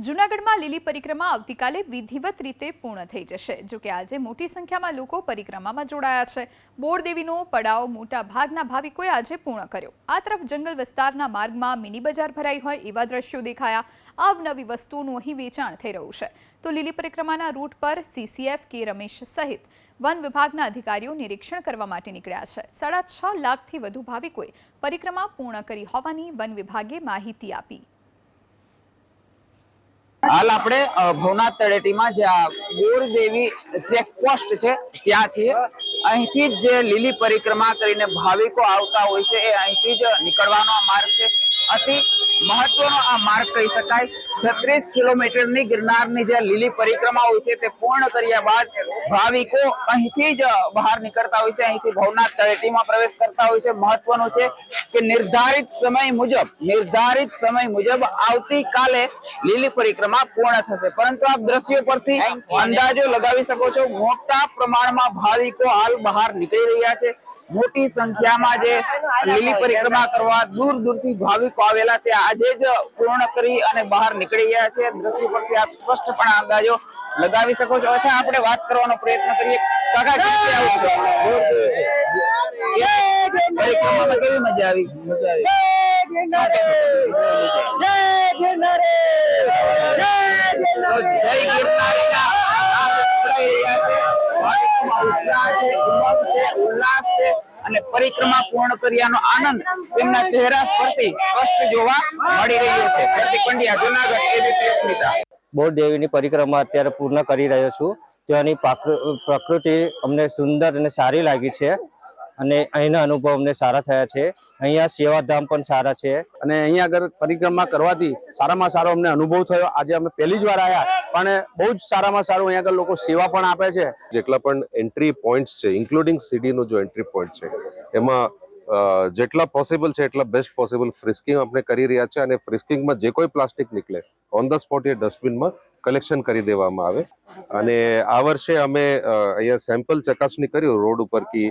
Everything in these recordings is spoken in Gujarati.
જૂનાગઢમાં લીલી પરિક્રમા આવતીકાલે વિધિવત રીતે પૂર્ણ થઈ જશે। જો કે આજે મોટી સંખ્યામાં લોકો પરિક્રમામાં જોડાયા છે। બોરદેવીનો પડાવ મોટા ભાગના ભાવિકોએ આજે પૂર્ણ કર્યો। આ તરફ જંગલ વિસ્તારના માર્ગમાં મિની બજાર ભરાઈ હોય એવા દ્રશ્યો દેખાયા। અવનવી વસ્તુઓનું અહીં વેચાણ થઈ રહ્યું છે। તો લીલી પરિક્રમાના રૂટ પર સીસીએફ કે રમેશ સહિત વન વિભાગના અધિકારીઓ નિરીક્ષણ કરવા માટે નીકળ્યા છે। 6.5 લાખથી વધુ ભાવિકોએ પરિક્રમા પૂર્ણ કરી હોવાની વન વિભાગે માહિતી આપી। हाल आपणे भवनाथ तळेटीमां ज्यां बोरदेवी चेकपोस्ट छे त्यां छीए। અહીંથી જ લીલી પરિક્રમા કરીને ભાવિકો આવતા હોય છે એ અહીંથી જ નીકળવાનો આ માર્ગ છે। અતિ મહત્વનો આ માર્ગ કહી શકાય। 36 કિલોમીટરની ગિરનારની જે લીલી પરિક્રમા હોય છે તે પૂર્ણ કર્યા બાદ ભાવિકો અહીંથી જ બહાર નીકળતા હોય છે, અહીંથી ભવનાથ તળેટીમાં પ્રવેશ કરતા હોય છે। મહત્વનું છે કે નિર્ધારિત સમય મુજબ આવતીકાલે લીલી પરિક્રમા પૂર્ણ થશે, પરંતુ આપ દ્રશ્યો પરથી અંદાજો લગાવી શકો છો। મોટા પ્રમાણમાં ભાવિકો હાલ બહાર નીકળી રહ્યા છે। મોટી સંખ્યામાં જે લીલી પરિક્રમા કરવા દૂર દૂરથી ભાવિકો આવેલા તે આજે જ પૂર્ણ કરી અને બહાર નીકળી ગયા છે। દ્રશ્યો પરથી આપ સ્પષ્ટપણે અંદાજો લગાવી શકો છો। અચ્છા, આપણે વાત કરવાનો પ્રયત્ન કરીએ। કાકા, ક્યાંથી આવો છો? પરિક્રમામાં કેવી મજા આવી? અને પરિક્રમા પૂર્ણ કર્યાનો આનંદ તેમના ચહેરા પરથી સ્પષ્ટ જોવા મળી રહ્યો છે। પ્રતિક પંડ્યા, જૂનાગઢ, એબીપી અસ્મિતા। બોરદેવીની પરિક્રમા અત્યારે પૂર્ણ કરી રહ્યો છું। ત્યાંની પ્રકૃતિ અમને સુંદર અને સારી લાગી છે અને અહીંના અનુભવ અમને સારા થયા છે। અહીંયા સેવાધામ પણ સારા છે અને અહીંયા આગળ પરિક્રમા કરવાથી સારામાં સારો અમને અનુભવ થયો। આજે અમે પહેલી જ વાર આવ્યા, પણ બહુ જ સારામાં સારું અહીંયા આગળ લોકો સેવા પણ આપે છે। જેટલા પણ એન્ટ્રી પોઈન્ટ્સ છે, ઇન્ક્લુડિંગ સીડીનો જો એન્ટ્રી પોઈન્ટ છે, એમાં જેટલા પોસિબલ છે એટલા બેસ્ટ પોસિબલ ફ્રિસ્કિંગ આપણે કરી રહ્યા છે। અને ફ્રિસ્કિંગમાં જે કોઈ પ્લાસ્ટિક નીકળે ઓન ધ સ્પોટ એ ડસ્ટબિનમાં કલેક્શન કરી દેવામાં આવે। અને આ વર્ષે અમે અહીંયા સેમ્પલ ચકાસણી કર્યું રોડ ઉપર કે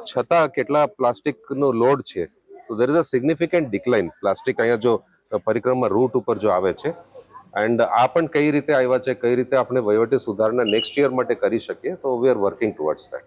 છતાં કેટલા પ્લાસ્ટિકનો લોડ છે, તો there is a significant decline plastic અહીંયા જો પરિક્રમા રૂટ ઉપર જો આવે છે। એન્ડ આ પણ કઈ રીતે આવ્યા છે, કઈ રીતે આપણે વહીવટી સુધારણા નેક્સ્ટ યર માટે કરી શકીએ, તો we are working towards that.